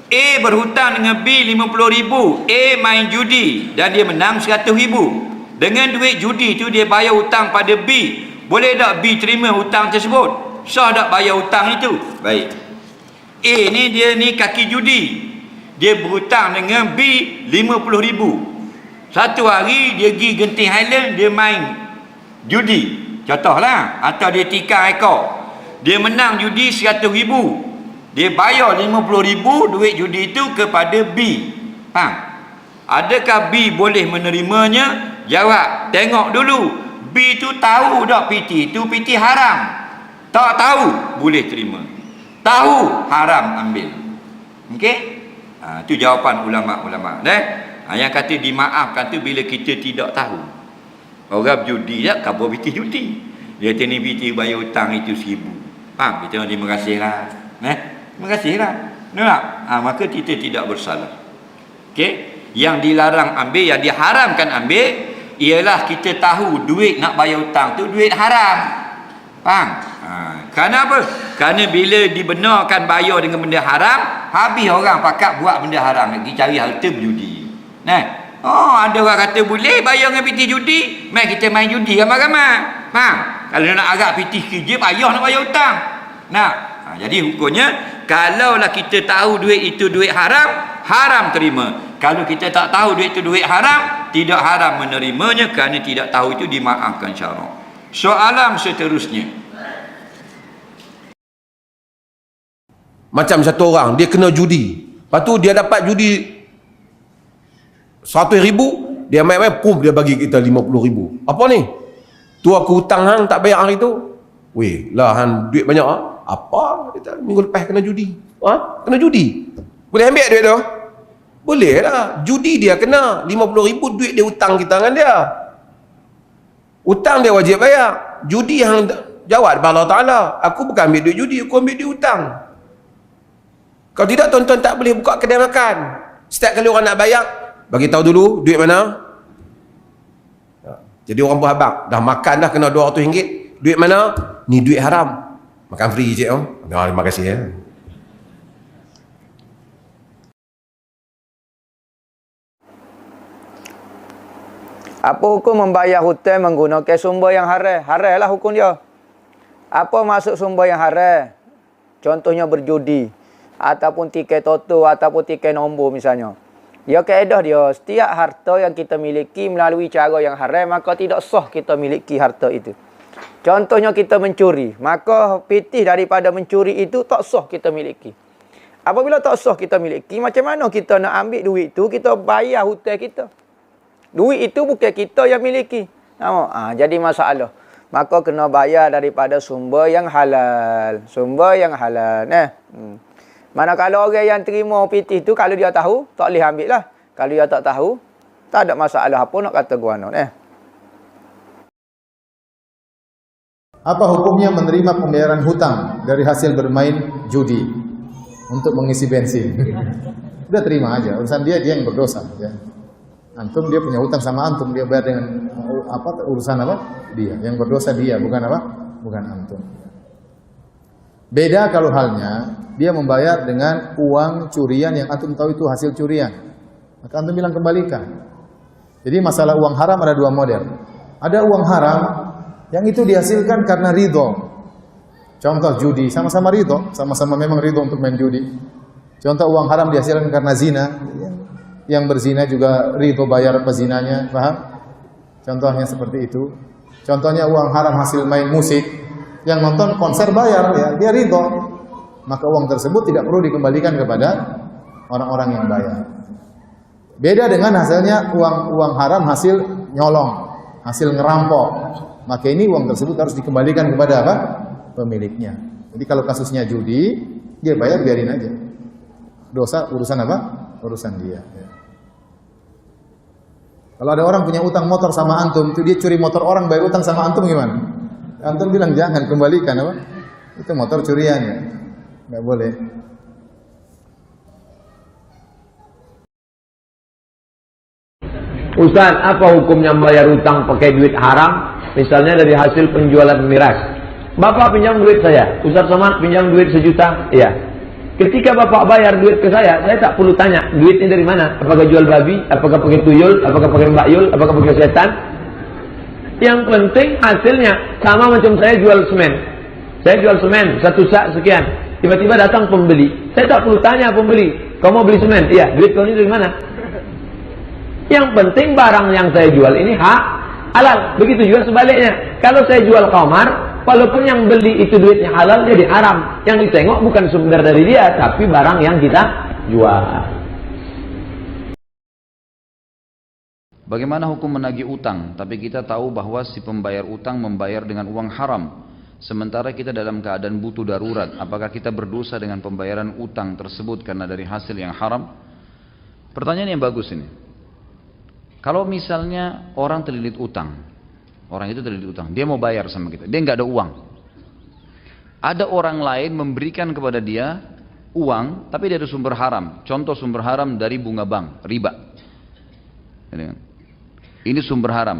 A berhutang dengan B 50,000. A main judi dan dia menang 100,000. Dengan duit judi tu dia bayar hutang pada B. Boleh tak B terima hutang tersebut? Sah tak bayar hutang itu? Baik. A ni dia ni kaki judi. Dia berhutang dengan B 50,000. Satu hari dia pergi Genting Highland, dia main judi. Contohlah, atau dia tikar ekor. Dia menang judi 100,000. Dia bayar 50,000 duit judi itu kepada B. Faham? Adakah B boleh menerimanya? Jawab, tengok dulu. B tu tahu tak PT tu PT haram? Tak tahu, boleh terima. Tahu, haram ambil. Okey? Itu jawapan ulama-ulama. Yang kata dimaafkan tu bila kita tidak tahu. Orang judi tak kabur PT judi. Dia kata ni PT bayar hutang itu 1,000. Faham? Kita terima kasihlah. Terima kasihlah. Nampak? Maka kita tidak bersalah. Okey? Yang dilarang ambil, yang diharamkan ambil ialah kita tahu duit nak bayar hutang tu duit haram. Faham? Kerana apa? Kerana bila dibenarkan bayar dengan benda haram, habis orang pakat buat benda haram lagi, cari harta berjudi. Ada orang kata boleh bayar dengan PT judi, mai kita main judi ramai-ramai. Faham? Kalau nak agak PT kerja, payah nak bayar hutang. Jadi hukumnya, kalaulah kita tahu duit itu duit haram, haram terima. Kalau kita tak tahu duit itu duit haram, tidak haram menerimanya kerana tidak tahu itu dimaafkan syarak. Soalan seterusnya. Macam satu orang, dia kena judi. Lepas tu dia dapat judi 100,000, dia main-main, pum, dia bagi kita 50,000. Apa ni? Tu aku hutang hang tak bayar hari tu. Weh, lah hang duit banyak ah. Apa? Kita minggu lepas kena judi. Kena judi. Boleh ambil duit tu? Boleh lah. Judi dia kena 50,000 duit dia hutang kita dengan dia. Hutang dia wajib bayar. Judi yang jawab depan Allah Ta'ala. Aku bukan ambil duit judi, aku ambil duit hutang. Kalau tidak, tuan-tuan tak boleh buka kedai makan. Setiap kali orang nak bayar, bagi tahu dulu duit mana. Jadi orang berhabak, dah makan dah kena RM200. Duit mana? Ni duit haram. Makan free je. Terima kasih ya. Apa hukum membayar hutang menggunakan sumber yang haram? Haram lah hukum dia. Apa maksud sumber yang haram? Contohnya berjudi, ataupun tiket toto, ataupun tiket nombor misalnya. Ya, kaedah dia, setiap harta yang kita miliki melalui cara yang haram, maka tidak sah kita miliki harta itu. Contohnya kita mencuri, maka pitih daripada mencuri itu tak sah kita miliki. Apabila tak sah kita miliki, macam mana kita nak ambil duit itu, kita bayar hutang kita. Duit itu bukan kita yang miliki. Jadi masalah. Maka kena bayar daripada sumber yang halal. Sumber yang halal. Manakala orang yang terima pitih tu, kalau dia tahu, tak boleh ambil lah. Kalau dia tak tahu, tak ada masalah apa nak kata guano. Apa hukumnya menerima pembayaran hutang dari hasil bermain judi untuk mengisi bensin? Udah terima aja, urusan dia yang berdosa. Ya. Antum dia punya hutang sama antum, dia bayar dengan urusan apa? Dia yang berdosa dia, bukan apa? Bukan antum. Beda kalau halnya dia membayar dengan uang curian yang antum tahu itu hasil curian. Maka antum bilang kembalikan. Jadi masalah uang haram ada dua model. Ada uang haram yang itu dihasilkan karena ridho. Contoh judi, sama-sama ridho, sama-sama memang ridho untuk main judi. Contoh uang haram dihasilkan karena zina. Yang berzina juga ridho bayar pezinanya, paham? Contohnya seperti itu. Contohnya uang haram hasil main musik, yang nonton konser bayar, ya, dia ridho. Maka uang tersebut tidak perlu dikembalikan kepada orang-orang yang bayar. Beda dengan hasilnya uang haram hasil nyolong, hasil ngerampok. Maka ini uang tersebut harus dikembalikan kepada apa? Pemiliknya. Jadi kalau kasusnya judi, dia bayar, biarin aja. Dosa urusan apa? Urusan dia. Ya. Kalau ada orang punya utang motor sama antum, itu dia curi motor orang, bayar utang sama antum gimana? Antum bilang jangan, kembalikan apa? Itu motor curian ya. Nggak boleh. Ustaz, apa hukumnya membayar utang pakai duit haram? Misalnya dari hasil penjualan miras. Bapak pinjam duit saya, Ustaz Somad pinjam duit 1 juta. Iya. Ketika bapak bayar duit ke saya tak perlu tanya duitnya dari mana. Apakah jual babi, apakah pakai tuyul, apakah pakai mbak yul, apakah pakai setan. Yang penting hasilnya. Sama macam saya jual semen. Saya jual semen, 1 sak sekian. Tiba-tiba datang pembeli. Saya tak perlu tanya pembeli, kau mau beli semen? Iya, duit kau ini dari mana? Yang penting barang yang saya jual ini halal. Begitu juga sebaliknya. Kalau saya jual khamar, walaupun yang beli itu duitnya halal, jadi haram. Yang ditengok bukan sumber dari dia, tapi barang yang kita jual. Bagaimana hukum menagih utang, tapi kita tahu bahwa si pembayar utang membayar dengan uang haram, sementara kita dalam keadaan butuh darurat. Apakah kita berdosa dengan pembayaran utang tersebut karena dari hasil yang haram? Pertanyaan yang bagus ini. Kalau misalnya orang terlilit utang, orang itu terlilit utang, dia mau bayar sama kita, dia nggak ada uang. Ada orang lain memberikan kepada dia uang, tapi dari sumber haram. Contoh sumber haram dari bunga bank, riba. Ini sumber haram.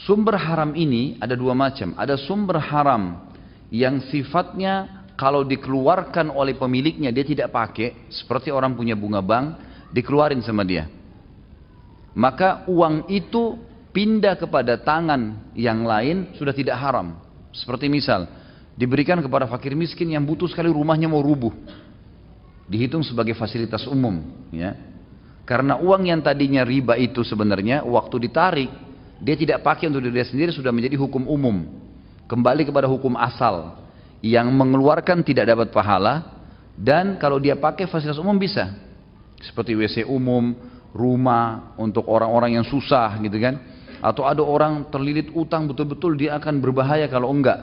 Sumber haram ini ada 2 macam. Ada sumber haram yang sifatnya kalau dikeluarkan oleh pemiliknya dia tidak pakai, seperti orang punya bunga bank, dikeluarin sama dia. Maka uang itu pindah kepada tangan yang lain sudah tidak haram. Seperti misal, diberikan kepada fakir miskin yang butuh sekali, rumahnya mau rubuh. Dihitung sebagai fasilitas umum. Ya. Karena uang yang tadinya riba itu sebenarnya, waktu ditarik, dia tidak pakai untuk diri sendiri, sudah menjadi hukum umum. Kembali kepada hukum asal. Yang mengeluarkan tidak dapat pahala, dan kalau dia pakai fasilitas umum bisa. Seperti WC umum, rumah untuk orang-orang yang susah gitu kan, atau ada orang terlilit utang betul-betul dia akan berbahaya kalau enggak,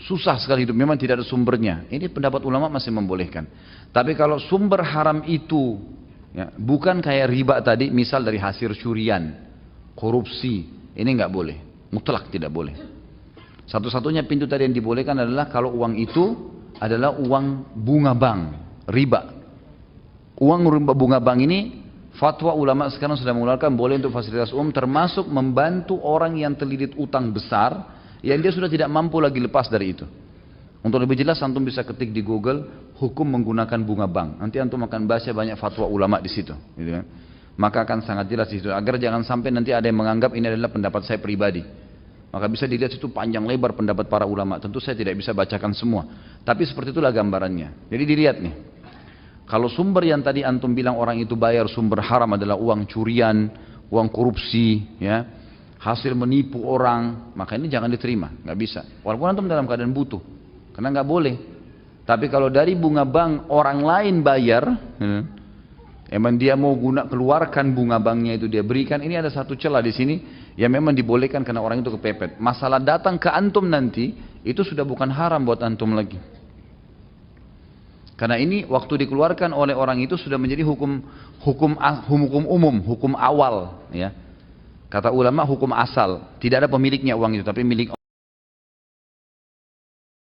susah sekali hidup, memang tidak ada sumbernya. Ini pendapat ulama masih membolehkan. Tapi kalau sumber haram itu ya, bukan kayak riba tadi, misal dari hasil curian, korupsi, ini enggak boleh, mutlak tidak boleh. Satu-satunya pintu tadi yang dibolehkan adalah kalau uang itu adalah uang bunga bank, riba. Uang bunga bank ini fatwa ulama sekarang sudah mengeluarkan boleh untuk fasilitas umum, termasuk membantu orang yang terlilit utang besar yang dia sudah tidak mampu lagi lepas dari itu. Untuk lebih jelas antum bisa ketik di Google hukum menggunakan bunga bank. Nanti antum akan baca banyak fatwa ulama di situ, gitu kan. Maka akan sangat jelas di situ, agar jangan sampai nanti ada yang menganggap ini adalah pendapat saya pribadi. Maka bisa dilihat situ panjang lebar pendapat para ulama. Tentu saya tidak bisa bacakan semua, tapi seperti itulah gambarannya. Jadi dilihat nih. Kalau sumber yang tadi antum bilang orang itu bayar sumber haram adalah uang curian, uang korupsi, ya, hasil menipu orang, maka ini jangan diterima, nggak bisa. Walaupun antum dalam keadaan butuh, karena nggak boleh. Tapi kalau dari bunga bank orang lain bayar, emang dia mau keluarkan bunga banknya itu dia berikan, ini ada satu celah di sini yang memang dibolehkan karena orang itu kepepet. Masalah datang ke antum nanti itu sudah bukan haram buat antum lagi. Karena ini waktu dikeluarkan oleh orang itu sudah menjadi hukum umum, hukum awal, ya. Kata ulama hukum asal, tidak ada pemiliknya uang itu, tapi milik